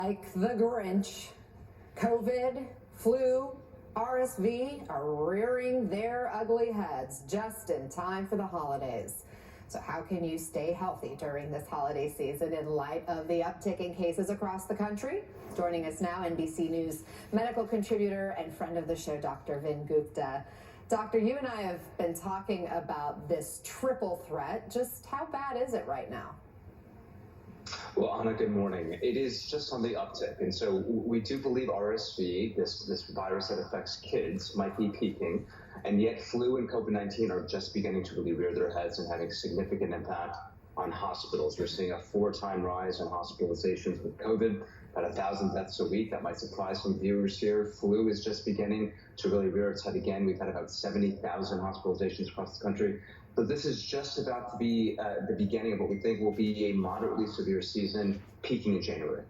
Like the Grinch, COVID, flu, RSV are rearing their ugly heads just in time for the holidays. So how can you stay healthy during this holiday season in light of the uptick in cases across the country? Joining us now, NBC News medical contributor and friend of the show, Dr. Vin Gupta. Doctor, you and I have been talking about this triple threat. Just how bad is it right now? Well, Anna, good morning. It is just on the uptick. And so we do believe RSV, this virus that affects kids, might be peaking. And yet flu and COVID-19 are just beginning to really rear their heads and having significant impact on hospitals. We're seeing a 4-time rise in hospitalizations with COVID, about 1,000 deaths a week. That might surprise some viewers here. Flu is just beginning to really rear its head again. We've had about 70,000 hospitalizations across the country. So this is just about to be the beginning of what we think will be a moderately severe season, peaking in January.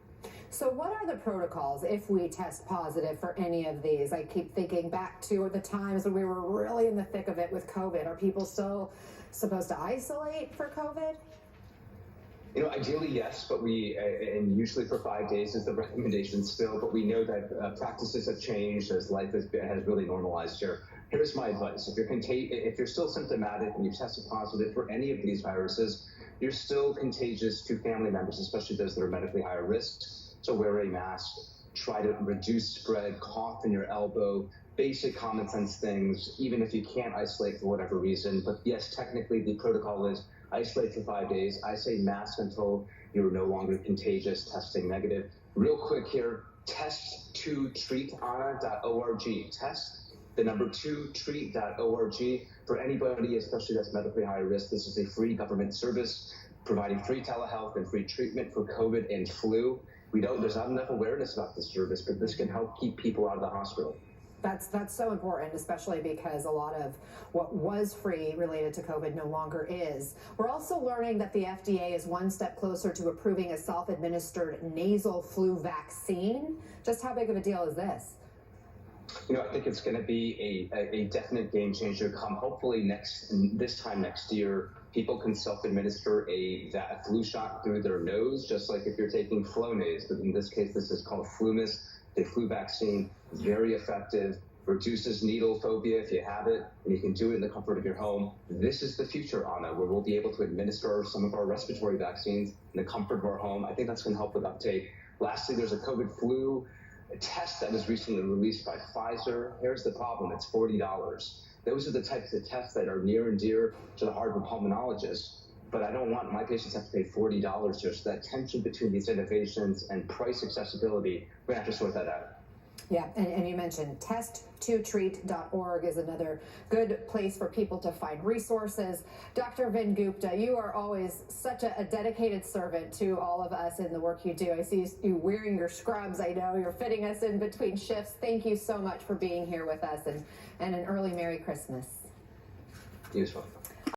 So what are the protocols if we test positive for any of these? I keep thinking back to the times when we were really in the thick of it with COVID. Are people still supposed to isolate for COVID? You know, ideally, yes, but and usually for 5 days is the recommendation still, but we know that practices have changed as life has really normalized here. Here's my advice. If you're still symptomatic and you've tested positive for any of these viruses, you're still contagious to family members, especially those that are medically higher risk. So wear a mask, try to reduce spread, cough in your elbow, basic common sense things, even if you can't isolate for whatever reason. But yes, technically the protocol is isolate for 5 days. I say mask until you're no longer contagious, testing negative. Real quick here, test2treat.org. Test the number 2treat.org for anybody, especially that's medically high risk. This is a free government service providing free telehealth and free treatment for COVID and flu. There's not enough awareness about this service, but this can help keep people out of the hospital. That's so important, especially because a lot of what was free related to COVID no longer is. We're also learning that the FDA is one step closer to approving a self-administered nasal flu vaccine. Just how big of a deal is this? You know, I think it's going to be a definite game changer. Hopefully this time next year, people can self-administer a flu shot through their nose, just like if you're taking Flonase. But in this case, this is called Flumis, a flu vaccine, very effective, reduces needle phobia if you have it, and you can do it in the comfort of your home. This is the future, Anna, where we'll be able to administer some of our respiratory vaccines in the comfort of our home. I think that's going to help with uptake. Lastly, there's a COVID flu test that was recently released by Pfizer. Here's the problem, it's $40. Those are the types of tests that are near and dear to the heart of a pulmonologist. But I don't want my patients to have to pay $40 here. So that tension between these innovations and price accessibility, we're going to have to sort that out. Yeah, and you mentioned test2treat.org is another good place for people to find resources. Dr. Vin Gupta, you are always such a dedicated servant to all of us in the work you do. I see you wearing your scrubs. I know you're fitting us in between shifts. Thank you so much for being here with us, and an early Merry Christmas. Useful.